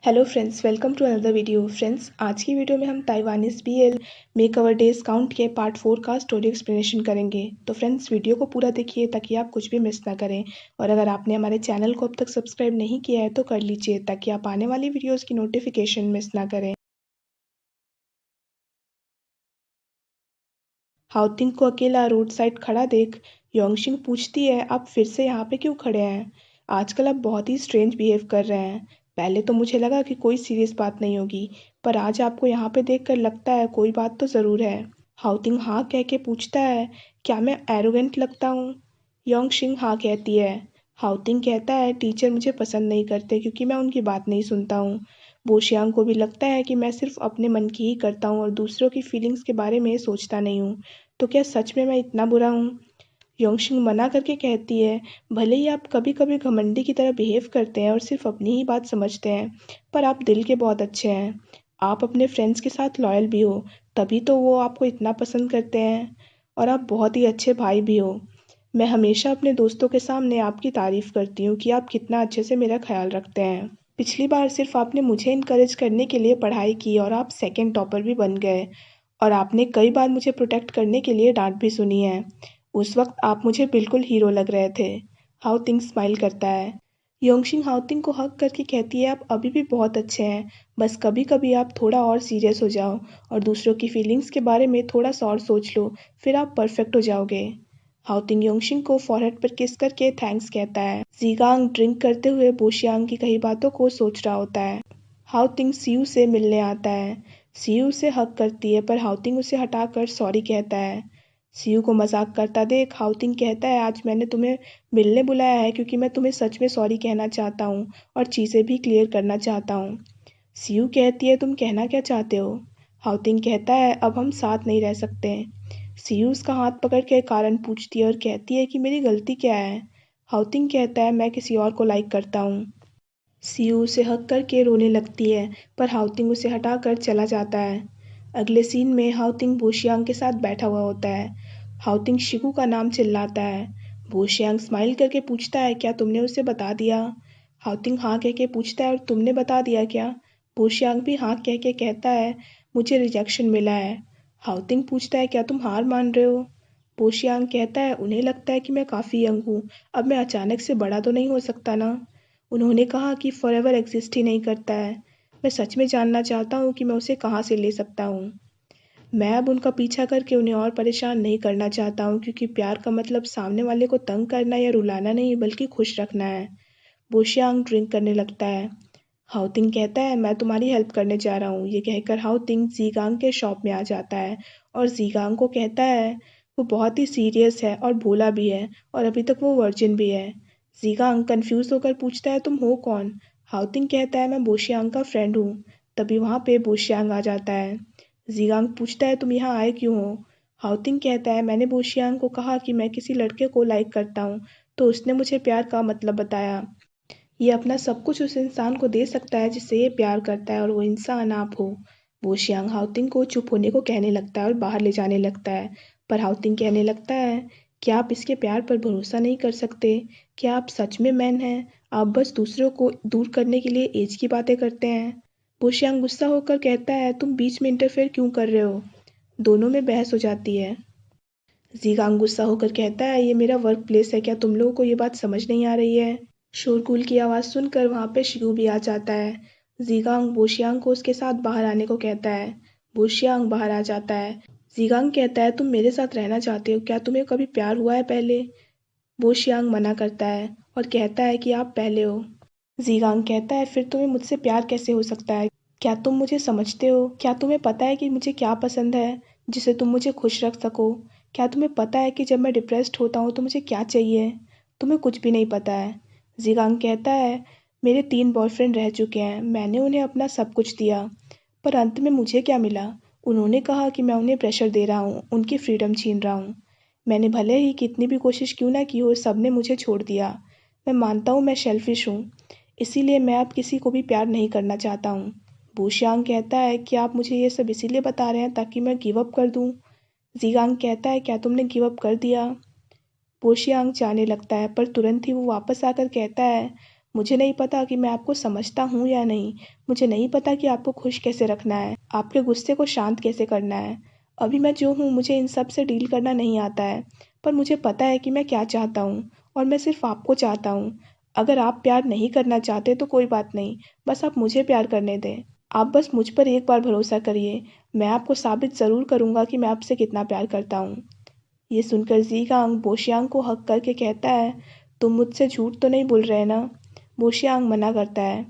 Hello friends, welcome to another video. Friends, आज की video में हम Taiwanese BL make our days count के पार्ट 4 का स्टोरी एक्सप्लेनेशन करेंगे। तो फ्रेंड्स, वीडियो को पूरा देखिए ताकि आप कुछ भी मिस ना करें। और अगर आपने हमारे चैनल को अब तक सब्सक्राइब नहीं किया है तो कर लीजिए ताकि आप आने वाली वीडियोज़ की नोटिफिकेशन मिस ना करें। हाउतिंग को अकेला रोड साइड खड़ा देख योंगशिंग पूछती है, आप फिर से यहाँ पे क्यों खड़े हैं? आजकल आप बहुत ही स्ट्रेंज बिहेव कर रहे हैं। पहले तो मुझे लगा कि कोई सीरियस बात नहीं होगी, पर आज आपको यहाँ पे देखकर लगता है कोई बात तो ज़रूर है। हाउतिंग हाँ कह के पूछता है, क्या मैं एरोगेंट लगता हूँ? योंगशिंग हाँ कहती है। हाउतिंग कहता है, टीचर मुझे पसंद नहीं करते क्योंकि मैं उनकी बात नहीं सुनता हूँ। बोशियांग को भी लगता है कि मैं सिर्फ अपने मन की ही करता हूँ और दूसरों की फीलिंग्स के बारे में सोचता नहीं हूँ। तो क्या सच में मैं इतना बुरा हूँ? योंगशिंग मना करके कहती है, भले ही आप कभी कभी घमंडी की तरह बिहेव करते हैं और सिर्फ अपनी ही बात समझते हैं, पर आप दिल के बहुत अच्छे हैं। आप अपने फ्रेंड्स के साथ लॉयल भी हो, तभी तो वो आपको इतना पसंद करते हैं। और आप बहुत ही अच्छे भाई भी हो। मैं हमेशा अपने दोस्तों के सामने आपकी तारीफ करती हूँ कि आप कितना अच्छे से मेरा ख्याल रखते हैं। पिछली बार सिर्फ आपने मुझे इनकरेज करने के लिए पढ़ाई की और आप सेकंड टॉपर भी बन गए। और आपने कई बार मुझे प्रोटेक्ट करने के लिए डांट भी सुनी है। उस वक्त आप मुझे बिल्कुल हीरो लग रहे थे। हाउतिंग स्माइल करता है। योंगशिंग हाउतिंग को हक करके कहती है, आप अभी भी बहुत अच्छे हैं, बस कभी कभी आप थोड़ा और सीरियस हो जाओ और दूसरों की फीलिंग्स के बारे में थोड़ा सा और सोच लो, फिर आप परफेक्ट हो जाओगे। हाउतिंग योंगशिंग को फॉरहेड पर किस करके थैंक्स कहता है। जीगांग ड्रिंक करते हुए बोशियांग की कही बातों को सोच रहा होता है। हाउतिंग सीयू से मिलने आता है। सीयू उसे हक करती है पर हाउतिंग उसे हटाकर सॉरी कहता है। सीयू को मजाक करता देख हाउतिंग कहता है, आज मैंने तुम्हें मिलने बुलाया है क्योंकि मैं तुम्हें सच में सॉरी कहना चाहता हूँ और चीज़ें भी क्लियर करना चाहता हूँ। सीयू कहती है, तुम कहना क्या चाहते हो? हाउतिंग कहता है, अब हम साथ नहीं रह सकते। सीयू उसका हाथ पकड़ के कारण पूछती है और कहती है कि मेरी गलती क्या है? हाउतिंग कहता है, मैं किसी और को लाइक करता हूँ। सीयू उसे हक करके रोने लगती है, पर हाउतिंग उसे हटाकर चला जाता है। अगले सीन में हाउतिंग बोशियांग के साथ बैठा हुआ होता है। हाउतिंग शिगू का नाम चिल्लाता है। बोशियांग स्माइल करके पूछता है, क्या तुमने उसे बता दिया? हाउतिंग हाँ कह के पूछता है, और तुमने बता दिया क्या? बोशियांग भी हाँ कह के कहता है, मुझे रिजेक्शन मिला है। हाउतिंग पूछता है, क्या तुम हार मान रहे हो? बोशियांग कहता है, उन्हें लगता है कि मैं काफ़ी यंग हूँ, अब मैं अचानक से बड़ा तो नहीं हो सकता ना। उन्होंने कहा कि फॉरएवर एग्जिस्ट ही नहीं करता है। मैं सच में जानना चाहता हूँ कि मैं उसे कहाँ से ले सकता हूँ। मैं अब उनका पीछा करके उन्हें और परेशान नहीं करना चाहता हूँ क्योंकि प्यार का मतलब सामने वाले को तंग करना या रुलाना नहीं बल्कि खुश रखना है। बोशियांग ड्रिंक करने लगता है। हाउतिंग कहता है, मैं तुम्हारी हेल्प करने जा रहा हूँ। ये कहकर हाउतिंग जीगांग के शॉप में आ जाता है और जीगांग को कहता है, वो बहुत ही सीरियस है और भोला भी है और अभी तक वो वर्जिन भी है। जीगांग कंफ्यूज होकर पूछता है, तुम हो कौन? हाउतिंग कहता है, मैं बोशियांग का फ्रेंड हूँ। तभी वहाँ पे बोशियांग आ जाता है। जीगांग पूछता है, तुम यहाँ आए क्यों हो? हाउतिंग कहता है, मैंने बोशियांग को कहा कि मैं किसी लड़के को लाइक करता हूँ, तो उसने मुझे प्यार का मतलब बताया। ये अपना सब कुछ उस इंसान को दे सकता है जिससे ये प्यार करता है और वो इंसान आप हो। बोशियांग हाउतिंग को चुप होने को कहने लगता है और बाहर ले जाने लगता है, पर हाउतिंग कहने लगता है, क्या आप इसके प्यार पर भरोसा नहीं कर सकते? क्या आप सच में मैन हैं? आप बस दूसरों को दूर करने के लिए एज की बातें करते हैं। बोशियांग गुस्सा होकर कहता है, तुम बीच में इंटरफेयर क्यों कर रहे हो? दोनों में बहस हो जाती है। जीगांग गुस्सा होकर कहता है, ये मेरा वर्क प्लेस है, क्या तुम लोगों को ये बात समझ नहीं आ रही है? शोरगुल की आवाज़ सुनकर वहाँ पे शिगू भी आ जाता है। जीगांग बोशियांग को उसके साथ बाहर आने को कहता है। बोशियांग बाहर आ जाता है। जीगांग कहता है, तुम मेरे साथ रहना चाहते हो? क्या तुम्हें कभी प्यार हुआ है पहले? बोशियांग मना करता है और कहता है कि आप पहले हो। जीगांग कहता है, फिर तुम्हें मुझसे प्यार कैसे हो सकता है? क्या तुम मुझे समझते हो? क्या तुम्हें पता है कि मुझे क्या पसंद है जिससे तुम मुझे खुश रख सको? क्या तुम्हें पता है कि जब मैं डिप्रेस्ड होता हूँ तो मुझे क्या चाहिए? तुम्हें कुछ भी नहीं पता है। जीगांग कहता है, मेरे 3 बॉयफ्रेंड रह चुके हैं, मैंने उन्हें अपना सब कुछ दिया, पर अंत में मुझे क्या मिला? उन्होंने कहा कि मैं उन्हें प्रेशर दे रहा हूँ, उनकी फ्रीडम छीन रहा हूँ। मैंने भले ही कितनी भी कोशिश क्यों ना की हो, सब ने मुझे छोड़ दिया। मैं मानता हूँ मैं सेल्फिश हूँ, इसीलिए मैं अब किसी को भी प्यार नहीं करना चाहता हूँ। बूशियांग कहता है, कि आप मुझे ये सब इसीलिए बता रहे हैं ताकि मैं गिव अप कर दूँ? जीगांग कहता है, क्या तुमने गिव अप कर दिया? बोशियांग जाने लगता है पर तुरंत ही वो वापस आकर कहता है, मुझे नहीं पता कि मैं आपको समझता हूँ या नहीं। मुझे नहीं पता कि आपको खुश कैसे रखना है, आपके गुस्से को शांत कैसे करना है। अभी मैं जो हूँ मुझे इन सब से डील करना नहीं आता है, पर मुझे पता है कि मैं क्या चाहता हूँ और मैं सिर्फ आपको चाहता हूँ। अगर आप प्यार नहीं करना चाहते तो कोई बात नहीं, बस आप मुझे प्यार करने दें। आप बस मुझ पर एक बार भरोसा करिए, मैं आपको साबित ज़रूर करूँगा कि मैं आपसे कितना प्यार करता हूँ। ये सुनकर ज़ीगांग बोशियांग को हक करके कहता है, तुम मुझसे झूठ तो नहीं बोल रहे ना? बोशियांग मना करता है।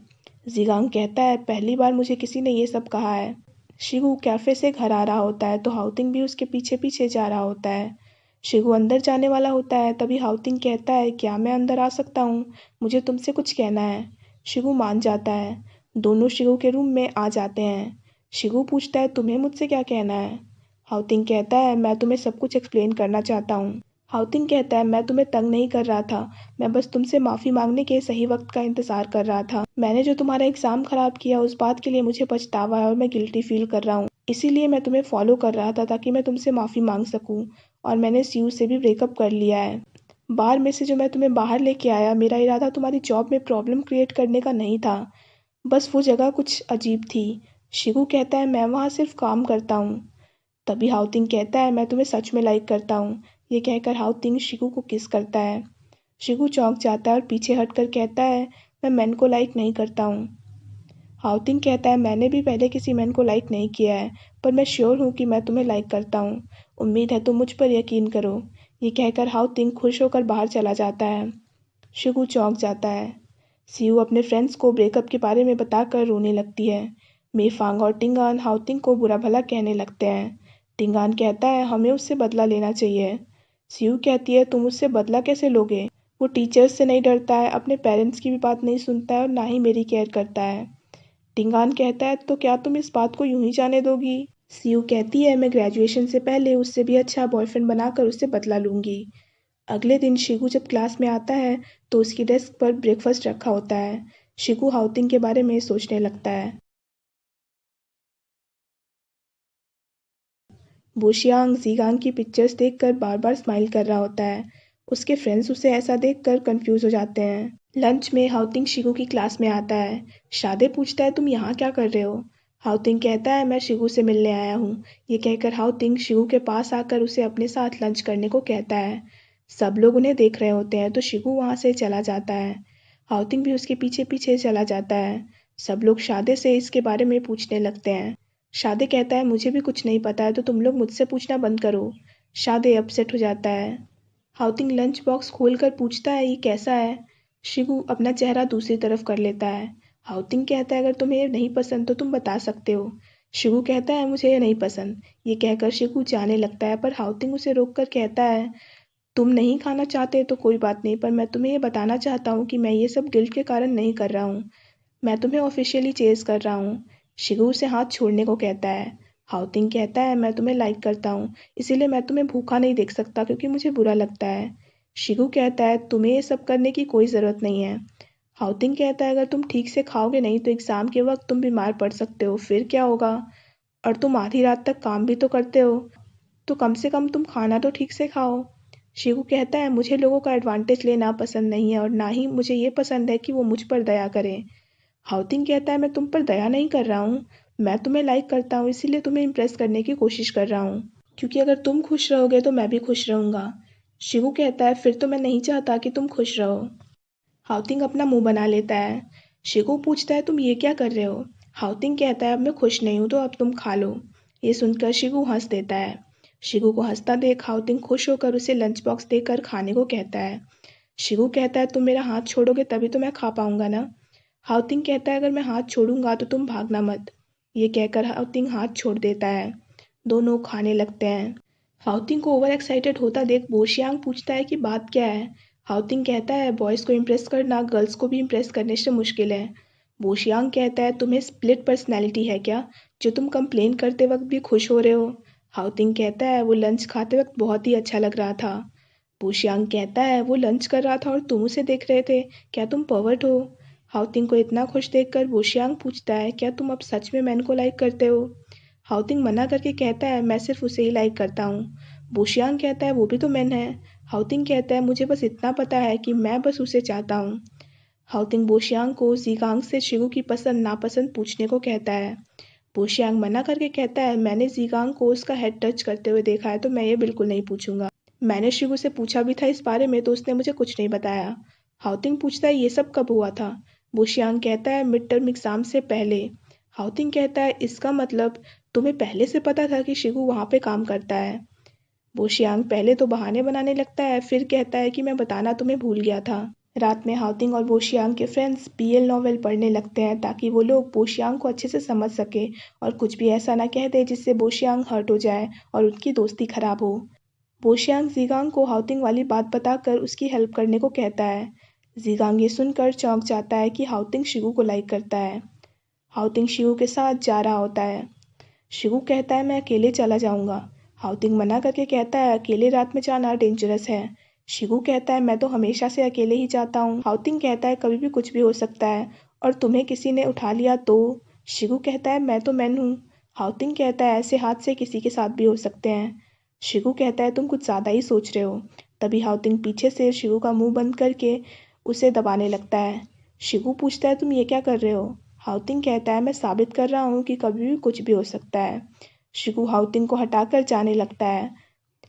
ज़ीगांग कहता है, पहली बार मुझे किसी ने ये सब कहा है। शिगू कैफ़े से घर आ रहा होता है तो हाउतिंग भी उसके पीछे पीछे जा रहा होता है। शिगू अंदर जाने वाला होता है तभी हाउतिंग कहता है, क्या मैं अंदर आ सकता हूँ? मुझे तुमसे कुछ कहना है। शिगू मान जाता है। दोनों शिगू के रूम में आ जाते हैं। शिगू पूछता है, तुम्हें मुझसे क्या कहना है? हाउतिंग कहता है, मैं तुम्हें सब कुछ एक्सप्लेन करना चाहता हूँ। हाउतिंग कहता है, मैं तुम्हें तंग नहीं कर रहा था, मैं बस तुमसे माफ़ी मांगने के सही वक्त का इंतज़ार कर रहा था। मैंने जो तुम्हारा एग्ज़ाम ख़राब किया उस बात के लिए मुझे पछतावा है और मैं गिल्टी फील कर रहा हूँ। इसीलिए मैं तुम्हें फॉलो कर रहा था ताकि मैं तुमसे माफ़ी मांग सकूँ, और मैंने सीयू से भी ब्रेकअप कर लिया है। बार में से जो मैं तुम्हें बाहर लेके आया, मेरा इरादा तुम्हारी जॉब में प्रॉब्लम क्रिएट करने का नहीं था, बस वो जगह कुछ अजीब थी। शिगू कहता है, मैं वहाँ सिर्फ काम करता हूँ। तभी हाउतिंग कहता है, मैं तुम्हें सच में लाइक करता हूँ। ये कहकर हाउतिंग शिगू को किस करता है। शिगू चौंक जाता है और पीछे हटकर कहता है, मैं मैन को लाइक नहीं करता हूँ। हाउतिंग कहता है, मैंने भी पहले किसी मैन को लाइक नहीं किया है, पर मैं श्योर हूँ कि मैं तुम्हें लाइक करता हूँ। उम्मीद है तुम मुझ पर यकीन करो। ये कहकर हाउतिंग खुश होकर बाहर चला जाता है। शिगू चौंक जाता है। सीयू अपने फ्रेंड्स को ब्रेकअप के बारे में बताकर रोने लगती है। मेफांग और टिंगान हाउतिंग को बुरा भला कहने लगते हैं। टिंगान कहता है, हमें उससे बदला लेना चाहिए। सीयू कहती है, तुम उससे बदला कैसे लोगे? वो टीचर्स से नहीं डरता है, अपने पेरेंट्स की भी बात नहीं सुनता है और ना ही मेरी केयर करता है। टिंगान कहता है, तो क्या तुम इस बात को यूं ही जाने दोगी? सीयू कहती है, मैं ग्रेजुएशन से पहले उससे भी अच्छा बॉयफ्रेंड बनाकर उससे बदला लूंगी। अगले दिन शिगू जब क्लास में आता है तो उसकी डेस्क पर ब्रेकफास्ट रखा होता है। शिगू हाउतिंग के बारे में सोचने लगता है। बोशियांग ज़ीगांग की पिक्चर्स देखकर बार बार स्माइल कर रहा होता है। उसके फ्रेंड्स उसे ऐसा देखकर कंफ्यूज हो जाते हैं। लंच में हाउतिंग शिगू की क्लास में आता है। शादे पूछता है, तुम यहाँ क्या कर रहे हो? हाउतिंग कहता है, मैं शिगू से मिलने आया हूँ। ये कहकर हाउतिंग शिगू के पास आकर उसे अपने साथ लंच करने को कहता है। सब लोग उन्हें देख रहे होते हैं तो शिगू वहाँ से चला जाता है। हाउतिंग भी उसके पीछे पीछे चला जाता है। सब लोग शादे से इसके बारे में पूछने लगते हैं। शादे कहता है, मुझे भी कुछ नहीं पता है तो तुम लोग मुझसे पूछना बंद करो। शादे अपसेट हो जाता है। हाउतिंग लंच बॉक्स खोलकर पूछता है, ये कैसा है? शिगू अपना चेहरा दूसरी तरफ कर लेता है। हाउतिंग कहता है, अगर तुम्हें ये नहीं पसंद तो तुम बता सकते हो। शिगू कहता है, मुझे ये नहीं पसंद। ये कहकर शिगू जाने लगता है पर हाउतिंग उसे रोककर कहता है, तुम नहीं खाना चाहते तो कोई बात नहीं, पर मैं तुम्हें ये बताना चाहता हूँ कि मैं ये सब गिल्ट के कारण नहीं कर रहा हूँ। मैं तुम्हें ऑफिशियली चेज कर रहा हूँ। शिगू उसे हाथ छोड़ने को कहता है। हाउतिंग कहता है, मैं तुम्हें लाइक करता हूँ, इसीलिए मैं तुम्हें भूखा नहीं देख सकता क्योंकि मुझे बुरा लगता है। शिगू कहता है, तुम्हें ये सब करने की कोई ज़रूरत नहीं है। हाउतिंग कहता है, अगर तुम ठीक से खाओगे नहीं तो एग्ज़ाम के वक्त तुम बीमार पड़ सकते हो, फिर क्या होगा? और तुम आधी रात तक काम भी तो करते हो, तो कम से कम तुम खाना तो ठीक से खाओ। शिगू कहता है, मुझे लोगों का एडवांटेज लेना पसंद नहीं है और ना ही मुझे ये पसंद है कि वो मुझ पर दया करें। हाउतिंग कहता है, मैं तुम पर दया नहीं कर रहा हूँ, मैं तुम्हें लाइक करता हूँ इसीलिए तुम्हें इम्प्रेस करने की कोशिश कर रहा हूँ, क्योंकि अगर तुम खुश रहोगे तो मैं भी खुश रहूँगा। शिवू कहता है, फिर तो मैं नहीं चाहता कि तुम खुश रहो। हाउतिंग अपना मुंह बना लेता है। शिगू पूछता है, तुम ये क्या कर रहे हो? हाउतिंग कहता है, अब मैं खुश नहीं हूँ तो अब तुम खा लो। ये सुनकर शिगू हंस देता है। शिगू को हंसता देख हाउतिंग खुश होकर उसे लंच बॉक्स देकर खाने को कहता है। शिगू कहता है, तुम मेरा हाथ छोड़ोगे तभी तो मैं खा पाऊंगा ना? हाउतिंग कहता है, अगर मैं हाथ छोड़ूंगा तो तुम भागना मत। ये कहकर हाउतिंग हाथ छोड़ देता है। दोनों खाने लगते हैं। हाउतिंग को ओवर एक्साइटेड होता देख बोशियांग पूछता है कि बात क्या है। हाउतिंग कहता है, बॉयज़ को इम्प्रेस करना गर्ल्स को भी इम्प्रेस करने से मुश्किल है। बोशियांग कहता है, तुम्हें स्प्लिट पर्सनैलिटी है क्या, जो तुम कंप्लेन करते वक्त भी खुश हो रहे हो? हाउतिंग कहता है, वो लंच खाते वक्त बहुत ही अच्छा लग रहा था। बोशियांग कहता है, वो लंच कर रहा था और तुम उसे देख रहे थे, क्या तुम पर्वर्ट हो? हाउतिंग को इतना खुश देखकर बोशियांग पूछता है, क्या तुम अब सच में मैन को लाइक करते हो? हाउतिंग मना करके कहता है, मैं सिर्फ उसे ही लाइक करता हूँ। बोशियांग कहता है, वो भी तो मैन है। हाउतिंग कहता है, मुझे बस इतना पता है कि मैं बस उसे चाहता हूँ। हाउतिंग बोशियांग को जीगांग से शिगू की पसंद नापसंद पूछने को कहता है। बोशियांग मना करके कहता है, मैंने जीगांग को उसका हेड टच करते हुए देखा है तो मैं ये बिल्कुल नहीं पूछूंगा। मैंने शिगू से पूछा भी था इस बारे में तो उसने मुझे कुछ नहीं बताया। हाउतिंग पूछता है, ये सब कब हुआ था? बोशियांग कहता है, मिड टर्म एग्जाम से पहले। हाउतिंग कहता है, इसका मतलब तुम्हें पहले से पता था कि शिगू वहाँ पे काम करता है? बोशियांग पहले तो बहाने बनाने लगता है, फिर कहता है कि मैं बताना तुम्हें भूल गया था। रात में हाउतिंग और बोशियांग के फ्रेंड्स बीएल नॉवेल पढ़ने लगते हैं ताकि वो लोग बोशियांग को अच्छे से समझ सके और कुछ भी ऐसा ना कह दे जिससे बोशियांग हर्ट हो जाए और उनकी दोस्ती खराब हो। बोशियांग जीगांग को हाउतिंग वाली बात बताकर उसकी हेल्प करने को कहता है। जीगांग ये सुनकर चौंक जाता है कि हाउतिंग शिगू को लाइक करता है। हाउतिंग शिगू के साथ जा रहा होता है। शिगू कहता है, मैं अकेले चला जाऊंगा। हाउतिंग मना करके कहता है, अकेले रात में जाना डेंजरस है। शिगू कहता है, मैं तो हमेशा से अकेले ही जाता हूँ। हाउतिंग कहता है, कभी भी कुछ भी हो सकता है और तुम्हें किसी ने उठा लिया तो? शिगू कहता है, मैं तो मैन हूँ। हाउतिंग कहता है, ऐसे हादसे किसी के साथ भी हो सकते हैं। शिगू कहता है, तुम कुछ ज़्यादा ही सोच रहे हो। तभी हाउतिंग पीछे से शिगू का मुंह बंद करके उसे दबाने लगता है। शिगू पूछता है, तुम ये क्या कर रहे हो? हाउतिंग कहता है, मैं साबित कर रहा हूँ कि कभी भी कुछ भी हो सकता है। शिगू हाउतिंग को हटाकर जाने लगता है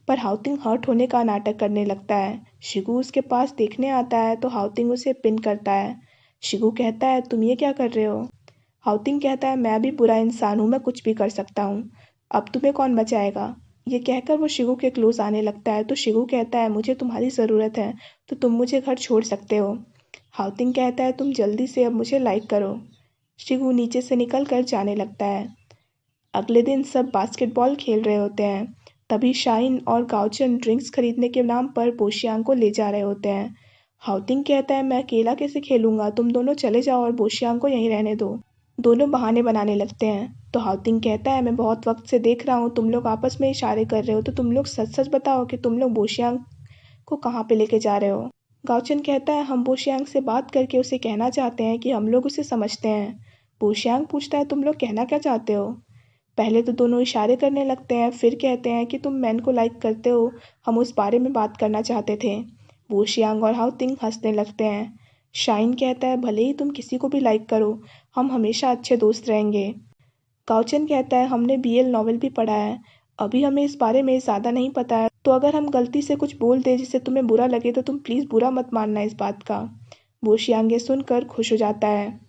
पर हाउतिंग हर्ट होने का नाटक करने लगता है। शिगू उसके पास देखने आता है तो हाउतिंग उसे पिन करता है। शिगू कहता है, तुम ये क्या कर रहे हो? हाउतिंग कहता है, मैं भी बुरा इंसान हूँ, मैं कुछ भी कर सकता हूँ। अब तुम्हें कौन बचाएगा? ये कहकर वो शिगू के क्लोज आने लगता है तो शिगू कहता है, मुझे तुम्हारी ज़रूरत है तो तुम मुझे घर छोड़ सकते हो। हाउतिंग कहता है, तुम जल्दी से अब मुझे लाइक करो। शिगू नीचे से निकल कर जाने लगता है। अगले दिन सब बास्केटबॉल खेल रहे होते हैं। तभी शाइन और गाओचन ड्रिंक्स खरीदने के नाम पर बोशियांग को ले जा रहे होते हैं। हाउतिंग कहता है, मैं अकेला कैसे खेलूंगा, तुम दोनों चले जाओ और बोशियांग को यहीं रहने दो। दोनों बहाने बनाने लगते हैं तो हाउतिंग कहता है, मैं बहुत वक्त से देख रहा हूँ तुम लोग आपस में इशारे कर रहे हो तो तुम लोग सच सच बताओ कि तुम लोग बोशियांग को कहाँ पे लेके जा रहे हो? गाओचन कहता है, हम बोशियांग से बात करके उसे कहना चाहते हैं कि हम लोग उसे समझते हैं। बोशियांग पूछता है, तुम लोग कहना क्या चाहते हो? पहले तो दोनों इशारे करने लगते हैं फिर कहते हैं कि तुम मैन को लाइक करते हो, हम उस बारे में बात करना चाहते थे। बोशियांग और हाउतिंग हंसने लगते हैं। शाइन कहता है, भले ही तुम किसी को भी लाइक करो, हम हमेशा अच्छे दोस्त रहेंगे। काउचन कहता है, हमने बीएल नॉवेल भी पढ़ा है, अभी हमें इस बारे में ज़्यादा नहीं पता है तो अगर हम गलती से कुछ बोल दें जिससे तुम्हें बुरा लगे तो तुम प्लीज़ बुरा मत मानना इस बात का। बोशियांग ये सुनकर खुश हो जाता है।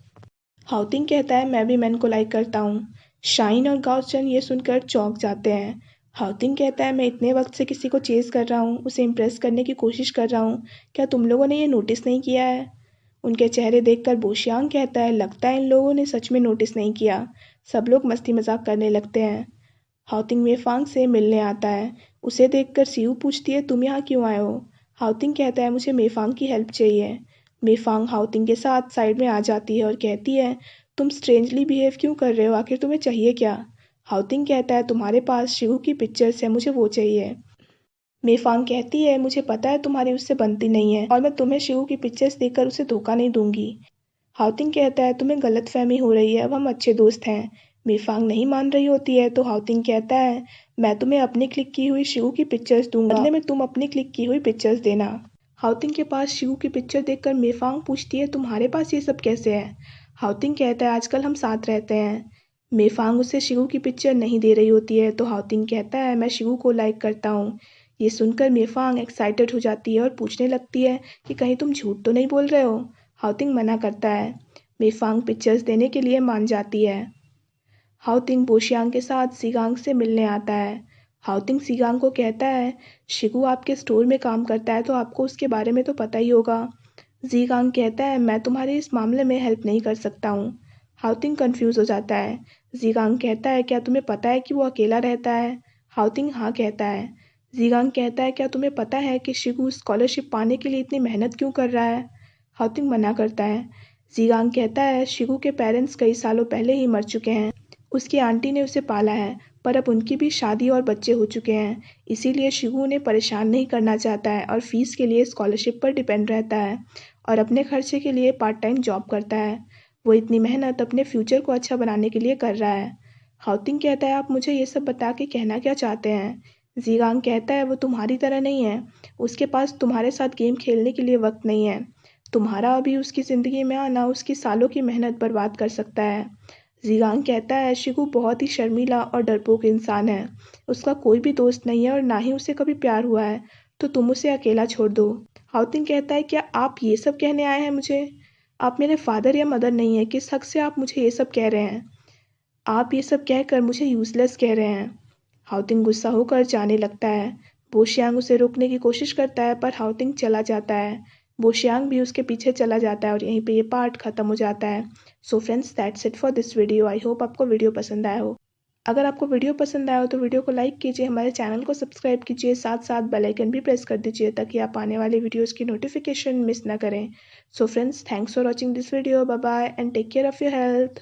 हाउतिंग कहता है, मैं भी मैन को लाइक करता हूँ। शाइन और गाओचन ये सुनकर चौंक जाते हैं। हाउतिंग कहता है, मैं इतने वक्त से किसी को चेज़ कर रहा हूँ, उसे इम्प्रेस करने की कोशिश कर रहा हूँ, क्या तुम लोगों ने ये नोटिस नहीं किया है? उनके चेहरे देखकर बोशियांग कहता है, लगता है इन लोगों ने सच में नोटिस नहीं किया। सब लोग मस्ती मजाक करने लगते हैं। हाउतिंग मेफांग से मिलने आता है। उसे देखकर सियू पूछती है, तुम यहाँ क्यों आए हो? हाउतिंग कहता है, मुझे मेफांग की हेल्प चाहिए। मेफांग हाउतिंग के साथ साइड में आ जाती है और कहती है, तुम स्ट्रेंजली बिहेव क्यों कर रहे हो, आखिर तुम्हें चाहिए क्या? हाउतिंग कहता है, तुम्हारे पास शिवू की पिक्चर्स है, मुझे वो चाहिए। मेफांग कहती है, मुझे पता है तुम्हारी उससे बनती नहीं है और मैं तुम्हें शिवू की पिक्चर्स देखकर उसे धोखा नहीं दूंगी। हाउतिंग कहता है, तुम्हें गलतफहमी हो रही है, अब हम अच्छे दोस्त हैं। मेफांग नहीं मान रही होती है तो हाउतिंग कहता है, मैं तुम्हें अपनी क्लिक की हुई शिवू की पिक्चर्स दूंगा, बदले में तुम अपनी क्लिक की हुई पिक्चर्स देना। हाउतिंग के पास शिवू की पिक्चर देखकर मेफांग पूछती है, तुम्हारे पास ये सब कैसे है? हाउतिंग कहता है, आजकल हम साथ रहते हैं। मेफांग उसे शिवू की पिक्चर नहीं दे रही होती है तो हाउतिंग कहता है, मैं शिवू को लाइक करता हूँ। ये सुनकर मेफांग एक्साइटेड हो जाती है और पूछने लगती है कि कहीं तुम झूठ तो नहीं बोल रहे हो? हाउतिंग मना करता है। मेफांग पिक्चर्स देने के लिए मान जाती है। हाउतिंग बोशियांग के साथ सीगांग से मिलने आता है। हाउतिंग सीगांग को कहता है, शिगू आपके स्टोर में काम करता है तो आपको उसके बारे में तो पता ही होगा। जीगांग कहता है, मैं तुम्हारी इस मामले में हेल्प नहीं कर सकता हूँ। हाउतिंग कंफ्यूज हो जाता है। जीगांग कहता है, क्या तुम्हें पता है कि वो अकेला रहता है? हाउतिंग हाँ कहता है। जीगांग कहता है, क्या तुम्हें पता है कि शिगू स्कॉलरशिप पाने के लिए इतनी मेहनत क्यों कर रहा है? हाउतिंग मना करता है। जीगांग कहता है, शिगू के पेरेंट्स कई सालों पहले ही मर चुके हैं, उसकी आंटी ने उसे पाला है पर अब उनकी भी शादी और बच्चे हो चुके हैं, इसीलिए शिगू उन्हें परेशान नहीं करना चाहता है और फीस के लिए स्कॉलरशिप पर डिपेंड रहता है और अपने खर्चे के लिए पार्ट टाइम जॉब करता है। वो इतनी मेहनत अपने फ्यूचर को अच्छा बनाने के लिए कर रहा है। हाउतिंग कहता है, आप मुझे ये सब बता के कहना क्या चाहते हैं? जीगांग कहता है, वो तुम्हारी तरह नहीं है, उसके पास तुम्हारे साथ गेम खेलने के लिए वक्त नहीं है। तुम्हारा अभी उसकी ज़िंदगी में आना उसकी सालों की मेहनत बर्बाद कर सकता है। जीगांग कहता है शिगू बहुत ही शर्मीला और डरपोक इंसान है। उसका कोई भी दोस्त नहीं है और ना ही उसे कभी प्यार हुआ है, तो तुम उसे अकेला छोड़ दो। हाउतिंग कहता है क्या आप ये सब कहने आए हैं मुझे? आप मेरे फादर या मदर नहीं है, किस हक से आप मुझे ये सब कह रहे हैं? आप ये सब कहकर मुझे यूजलेस कह रहे हैं। हाउतिंग गुस्सा होकर जाने लगता है। बोशियांग उसे रोकने की कोशिश करता है पर हाउतिंग चला जाता है। बोशियांग भी उसके पीछे चला जाता है और यहीं पे ये पार्ट खत्म हो जाता है। So friends, that's it for this video. I hope आपको वीडियो पसंद आया हो। अगर आपको वीडियो पसंद आया हो तो वीडियो को लाइक कीजिए, हमारे चैनल को सब्सक्राइब कीजिए, साथ साथ बेल आइकन भी प्रेस कर दीजिए ताकि आप आने वाले वीडियोज़ की नोटिफिकेशन मिस ना करें। So friends, thanks for watching this video. Bye bye and take care of your health.